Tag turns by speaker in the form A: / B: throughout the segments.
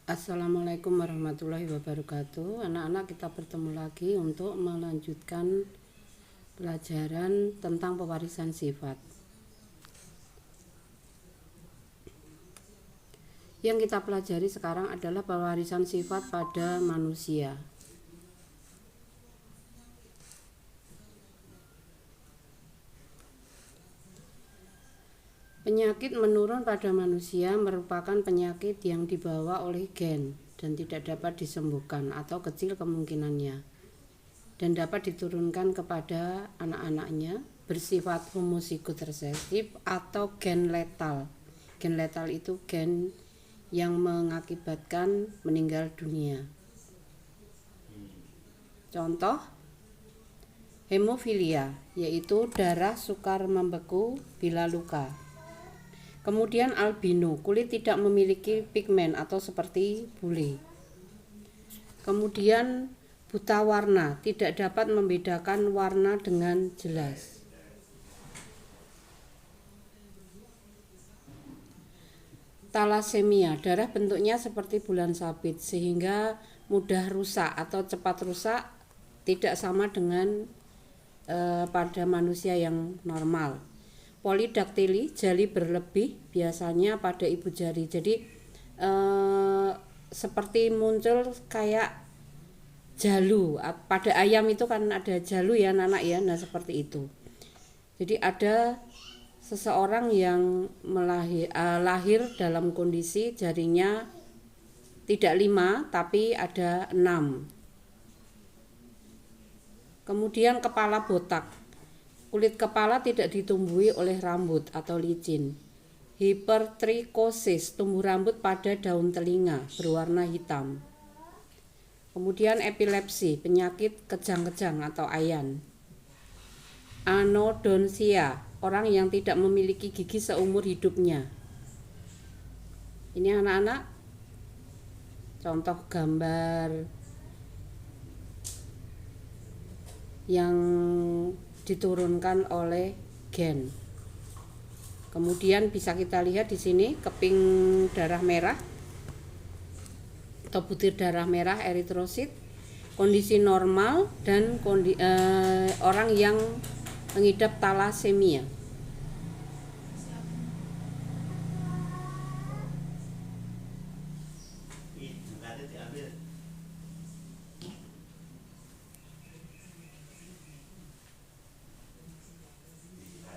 A: Assalamualaikum warahmatullahi wabarakatuh. Anak-anak, kita bertemu lagi untuk melanjutkan pelajaran tentang pewarisan sifat. Yang kita pelajari sekarang adalah pewarisan sifat pada manusia. Penyakit menurun pada manusia merupakan penyakit yang dibawa oleh gen dan tidak dapat disembuhkan atau kecil kemungkinannya, dan dapat diturunkan kepada anak-anaknya, bersifat homozigot resesif atau gen letal. Gen letal itu gen yang mengakibatkan meninggal dunia. Contoh, hemofilia, yaitu darah sukar membeku bila luka. Kemudian albino, kulit tidak memiliki pigmen atau seperti bule. Kemudian buta warna, tidak dapat membedakan warna dengan jelas. Talasemia, darah bentuknya seperti bulan sabit sehingga mudah rusak atau cepat rusak, tidak sama dengan pada manusia yang normal. Polidaktili, jari berlebih biasanya pada ibu jari, jadi seperti muncul kayak jalu. Pada ayam itu kan ada jalu ya anak ya, nah seperti itu. Jadi ada seseorang yang lahir dalam kondisi jarinya tidak 5 tapi ada 6. Kemudian kepala botak, kulit kepala tidak ditumbuhi oleh rambut atau licin. Hipertrikosis, tumbuh rambut pada daun telinga berwarna hitam. Kemudian epilepsi, penyakit kejang-kejang atau ayan. Anodontia, orang yang tidak memiliki gigi seumur hidupnya. Ini anak-anak contoh gambar yang diturunkan oleh gen. Kemudian bisa kita lihat di sini keping darah merah atau butir darah merah eritrosit, kondisi normal, dan orang yang mengidap talasemia.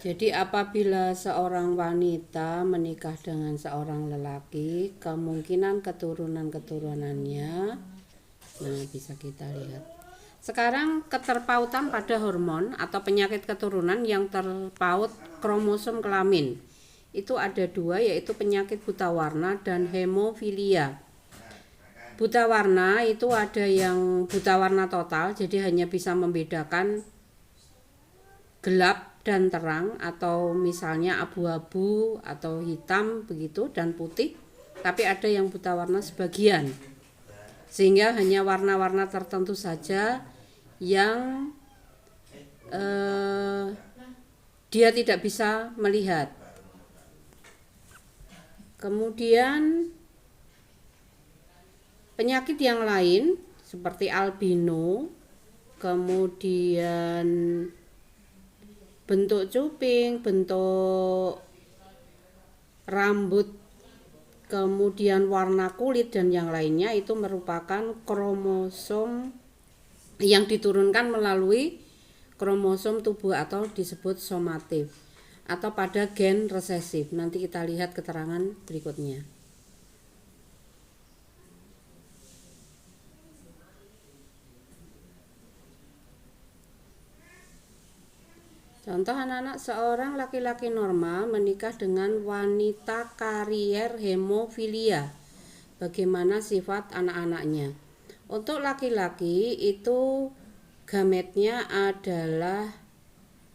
A: Jadi apabila seorang wanita menikah dengan seorang lelaki, kemungkinan keturunan-keturunannya, nah bisa kita lihat. Sekarang keterpautan pada hormon atau penyakit keturunan yang terpaut kromosom kelamin. Itu ada 2, yaitu penyakit buta warna dan hemofilia. Buta warna itu ada yang buta warna total, jadi hanya bisa membedakan gelap dan terang, atau misalnya abu-abu atau hitam begitu dan putih, tapi ada yang buta warna sebagian, sehingga hanya warna-warna tertentu saja yang dia tidak bisa melihat. Kemudian penyakit yang lain seperti albino, kemudian bentuk cuping, bentuk rambut, kemudian warna kulit dan yang lainnya, itu merupakan kromosom yang diturunkan melalui kromosom tubuh atau disebut somatif atau pada gen resesif. Nanti kita lihat keterangan berikutnya. Contoh anak-anak, seorang laki-laki normal menikah dengan wanita karier hemofilia. Bagaimana sifat anak-anaknya? Untuk laki-laki itu gametnya adalah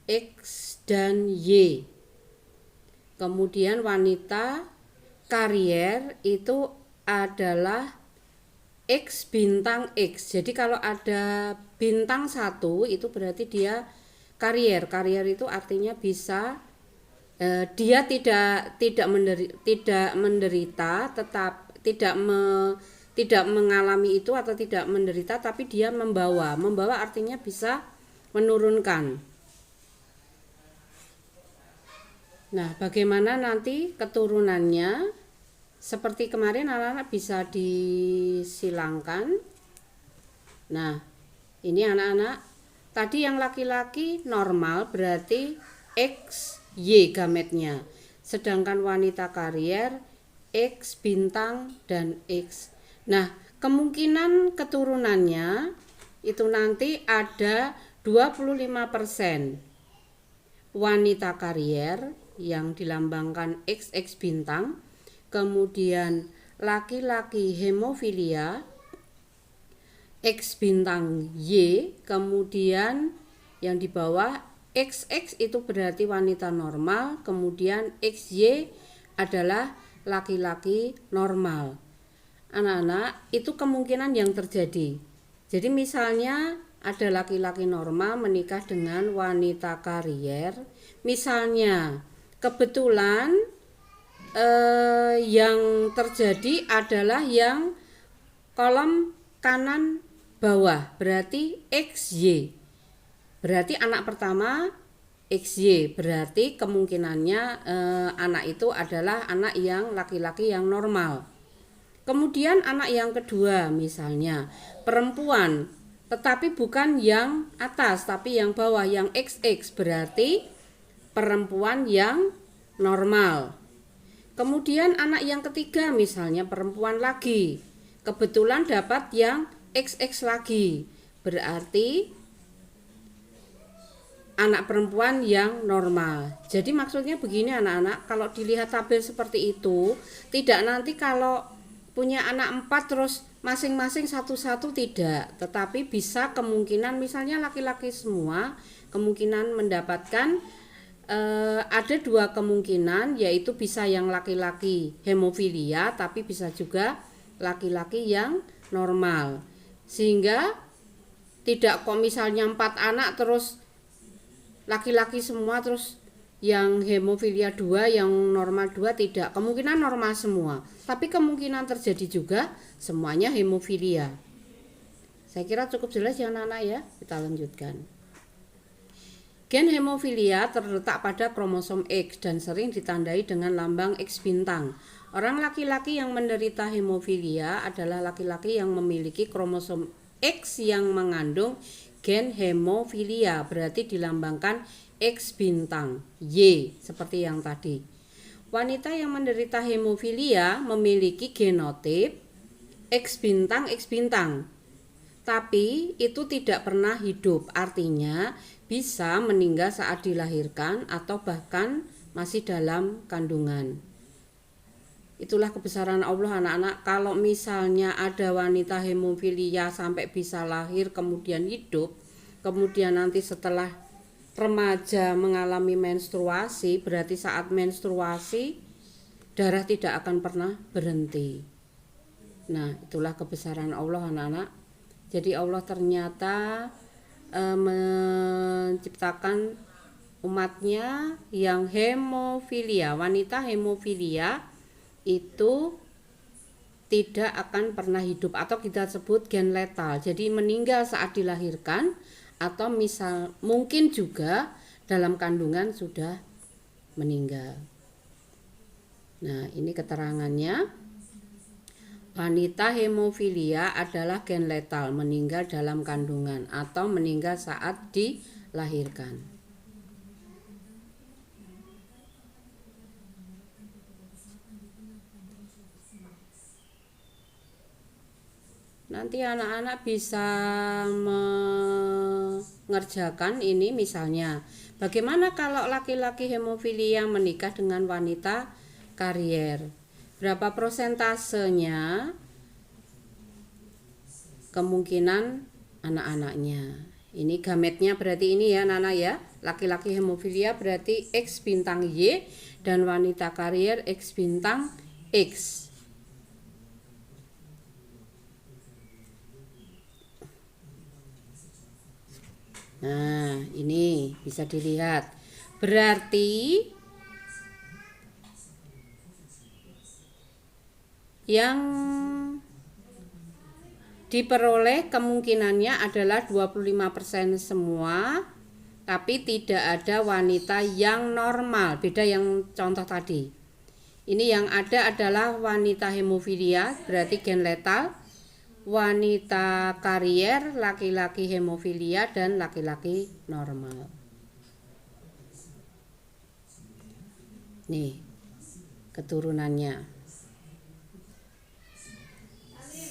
A: X dan Y. Kemudian wanita karier itu adalah X bintang X. Jadi kalau ada bintang 1 itu berarti dia karier. Karier itu artinya bisa dia tidak menderita, tetap tidak tidak mengalami itu atau tidak menderita, tapi dia membawa artinya bisa menurunkan. Nah, bagaimana nanti keturunannya? Seperti kemarin anak-anak bisa disilangkan. Nah, ini anak-anak tadi yang laki-laki normal berarti XY gametnya, sedangkan wanita karier X bintang dan X. Nah, kemungkinan keturunannya itu nanti ada 25% wanita karier yang dilambangkan XX bintang, kemudian laki-laki hemofilia X bintang Y, kemudian yang di bawah XX itu berarti wanita normal, kemudian XY adalah laki-laki normal. Anak-anak, itu kemungkinan yang terjadi. Jadi misalnya ada laki-laki normal menikah dengan wanita karier, misalnya kebetulan yang terjadi adalah yang kolom kanan bawah, berarti XY, berarti anak pertama XY, berarti kemungkinannya anak itu adalah anak yang laki-laki yang normal. Kemudian anak yang kedua misalnya perempuan, tetapi bukan yang atas tapi yang bawah, yang XX, berarti perempuan yang normal. Kemudian anak yang ketiga misalnya perempuan lagi, kebetulan dapat yang XX lagi, berarti anak perempuan yang normal. Jadi maksudnya begini anak-anak, kalau dilihat tabel seperti itu, tidak nanti kalau punya anak 4 terus masing-masing satu-satu, tidak, tetapi bisa kemungkinan misalnya laki-laki semua, kemungkinan mendapatkan ada 2 kemungkinan, yaitu bisa yang laki-laki hemofilia tapi bisa juga laki-laki yang normal, sehingga tidak kok misalnya 4 anak terus laki-laki semua terus yang hemofilia 2 yang normal 2, tidak, kemungkinan normal semua, tapi kemungkinan terjadi juga semuanya hemofilia. Saya kira cukup jelas ya anak-anak ya. Kita lanjutkan. Gen hemofilia terletak pada kromosom X dan sering ditandai dengan lambang X bintang. Orang laki-laki yang menderita hemofilia adalah laki-laki yang memiliki kromosom X yang mengandung gen hemofilia, berarti dilambangkan X bintang Y seperti yang tadi. Wanita yang menderita hemofilia memiliki genotip X bintang, tapi itu tidak pernah hidup, artinya bisa meninggal saat dilahirkan atau bahkan masih dalam kandungan. Itulah kebesaran Allah anak-anak. Kalau misalnya ada wanita hemofilia sampai bisa lahir kemudian hidup, kemudian nanti setelah remaja mengalami menstruasi, berarti saat menstruasi darah tidak akan pernah berhenti. Nah, itulah kebesaran Allah anak-anak. Jadi Allah ternyata menciptakan umatnya yang hemofilia, wanita hemofilia itu tidak akan pernah hidup atau kita sebut gen letal. Jadi meninggal saat dilahirkan atau mungkin juga dalam kandungan sudah meninggal. Nah, ini keterangannya. Wanita hemofilia adalah gen letal, meninggal dalam kandungan atau meninggal saat dilahirkan. Nanti anak-anak bisa mengerjakan ini, misalnya bagaimana kalau laki-laki hemofilia menikah dengan wanita karier, berapa persentasenya kemungkinan anak-anaknya. Ini gametnya berarti ini ya anak-anak ya, laki-laki hemofilia berarti X bintang Y dan wanita karier X bintang X. Nah, ini bisa dilihat. Berarti yang diperoleh kemungkinannya adalah 25% semua, tapi tidak ada wanita yang normal. Beda yang contoh tadi. Ini yang ada adalah wanita hemofilia, berarti gen letal, wanita karier, laki-laki hemofilia, dan laki-laki normal. Nih, keturunannya.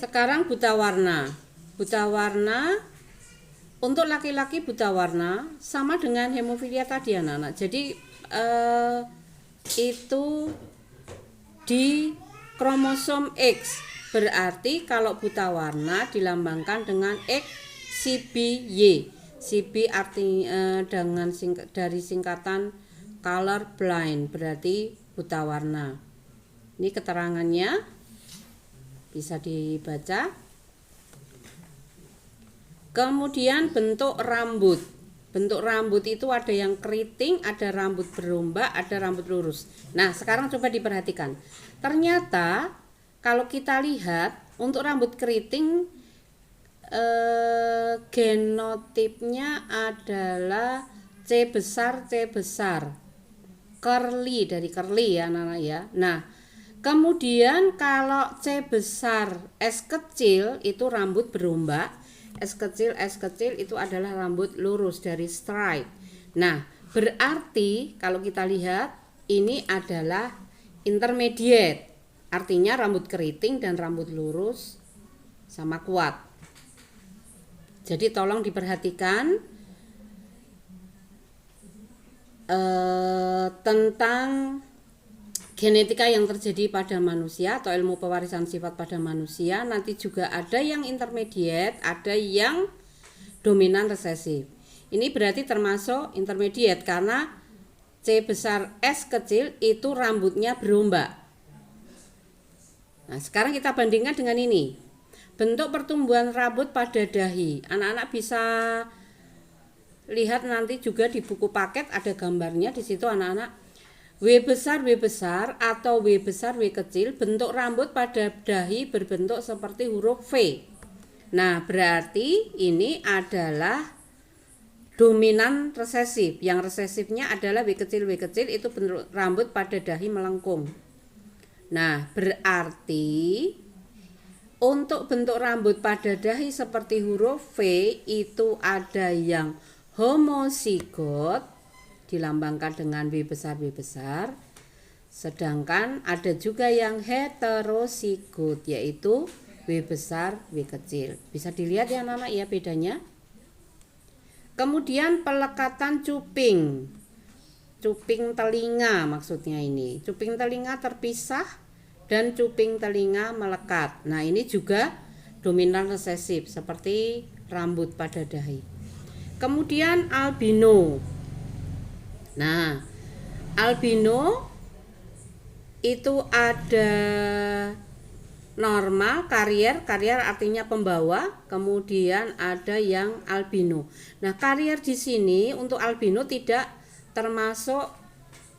A: Sekarang buta warna. Buta warna untuk laki-laki buta warna sama dengan hemofilia tadi anak-anak. Jadi itu di kromosom X. Berarti kalau buta warna dilambangkan dengan XCBY. CB artinya dari singkatan color blind, berarti buta warna. Ini keterangannya. Bisa dibaca. Kemudian bentuk rambut. Bentuk rambut itu ada yang keriting, ada rambut berombak, ada rambut lurus. Nah, sekarang coba diperhatikan. Ternyata kalau kita lihat untuk rambut keriting genotipnya adalah C besar. Curly, dari curly ya anak-anak ya. Nah, kemudian kalau C besar S kecil itu rambut berombak, S kecil itu adalah rambut lurus dari stripe. Nah, berarti kalau kita lihat ini adalah intermediate. Artinya rambut keriting dan rambut lurus sama kuat. Jadi tolong diperhatikan tentang genetika yang terjadi pada manusia atau ilmu pewarisan sifat pada manusia. Nanti juga ada yang intermediate, ada yang dominan resesif. Ini berarti termasuk intermediate karena C besar S kecil itu rambutnya berombak. Nah, sekarang kita bandingkan dengan ini. Bentuk pertumbuhan rambut pada dahi. Anak-anak bisa lihat nanti juga di buku paket ada gambarnya di situ anak-anak. W besar atau W besar W kecil, bentuk rambut pada dahi berbentuk seperti huruf V. Nah, berarti ini adalah dominan resesif. Yang resesifnya adalah W kecil itu bentuk rambut pada dahi melengkung. Nah, berarti untuk bentuk rambut pada dahi seperti huruf V itu ada yang homozigot dilambangkan dengan W besar, sedangkan ada juga yang heterozigot yaitu W besar W kecil. Bisa dilihat ya anak-anak ya bedanya. Kemudian pelekatan cuping telinga maksudnya ini. Cuping telinga terpisah dan cuping telinga melekat. Nah, ini juga dominan resesif seperti rambut pada dahi. Kemudian albino. Nah, albino itu ada normal, karier artinya pembawa, kemudian ada yang albino. Nah, karier di sini untuk albino tidak termasuk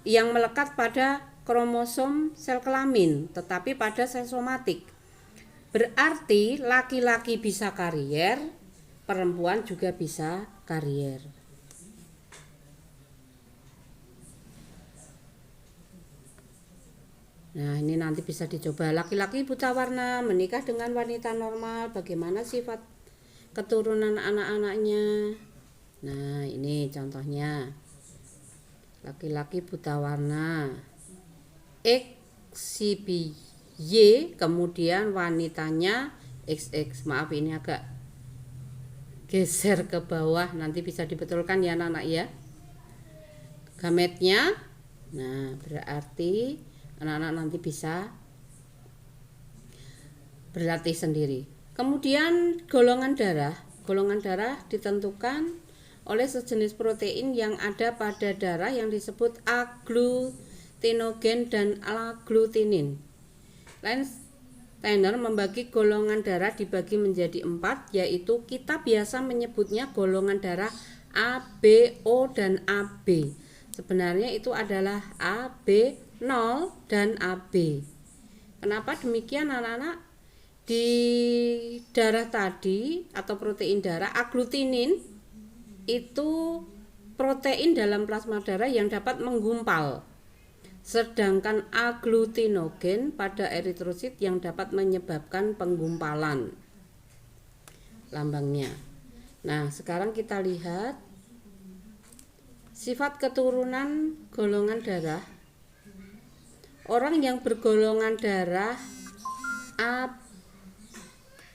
A: yang melekat pada kromosom sel kelamin, tetapi pada sel somatik. Berarti laki-laki bisa karier, perempuan juga bisa karier. Nah, ini nanti bisa dicoba. Laki-laki buta warna menikah dengan wanita normal, bagaimana sifat keturunan anak-anaknya. Nah, ini contohnya. Laki-laki buta warna XCBY, kemudian wanitanya XX. Maaf, ini agak geser ke bawah, nanti bisa dibetulkan ya anak-anak ya. Gametnya. Nah, berarti anak-anak nanti bisa berlatih sendiri. Kemudian golongan darah ditentukan oleh sejenis protein yang ada pada darah yang disebut agglutinogen dan agglutinin. Steiner membagi golongan darah dibagi menjadi 4, yaitu kita biasa menyebutnya golongan darah A, B, O, dan AB. Sebenarnya itu adalah AB 0 dan AB. Kenapa demikian anak-anak? Di darah tadi atau protein darah, aglutinin itu protein dalam plasma darah yang dapat menggumpal. Sedangkan aglutinogen pada eritrosit yang dapat menyebabkan penggumpalan. Lambangnya. Nah, sekarang kita lihat sifat keturunan golongan darah. Orang yang bergolongan darah A,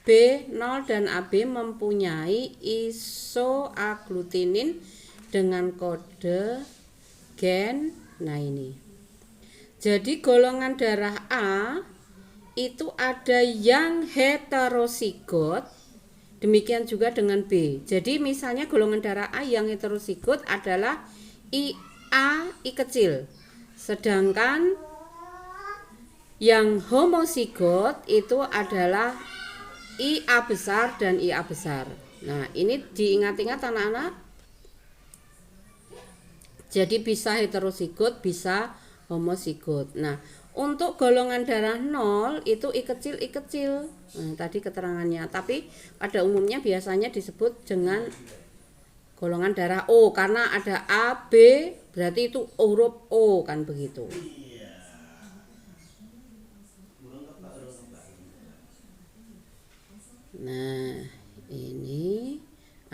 A: B0 dan AB mempunyai isoaglutinin dengan kode gen. Nah, ini. Jadi golongan darah A itu ada yang heterozigot, demikian juga dengan B. Jadi misalnya golongan darah A yang heterozigot adalah IA I kecil. Sedangkan yang homozigot itu adalah IA besar dan IA besar. Nah, ini diingat-ingat anak-anak. Jadi bisa heterozigot, bisa homozigot. Nah, untuk golongan darah 0 itu I kecil. Nah, tadi keterangannya. Tapi pada umumnya biasanya disebut dengan golongan darah O karena ada A, B, berarti itu huruf O kan begitu. Nah, ini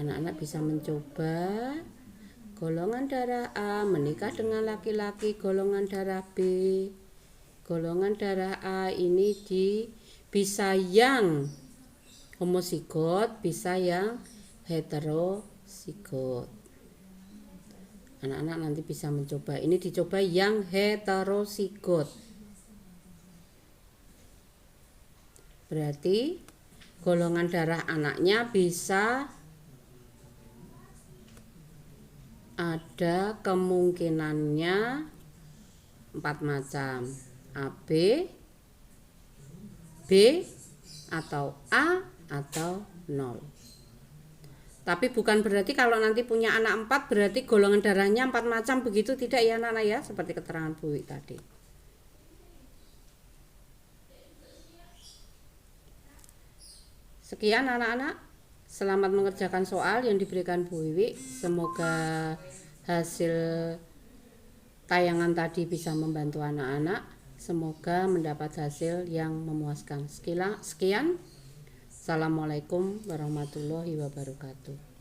A: anak-anak bisa mencoba. Golongan darah A menikah dengan laki-laki golongan darah B. Golongan darah A ini bisa yang homozigot, bisa yang heterozigot. Anak-anak nanti bisa mencoba. Ini dicoba yang heterozigot. Berarti golongan darah anaknya bisa ada kemungkinannya 4 macam. AB, B, atau A, atau 0. Tapi bukan berarti kalau nanti punya anak 4 berarti golongan darahnya 4 macam begitu, tidak ya anak-anak ya, seperti keterangan Bu Wi tadi. Sekian anak-anak, selamat mengerjakan soal yang diberikan Bu Wiwi. Semoga hasil tayangan tadi bisa membantu anak-anak. Semoga mendapat hasil yang memuaskan. Sekian, Assalamualaikum warahmatullahi wabarakatuh.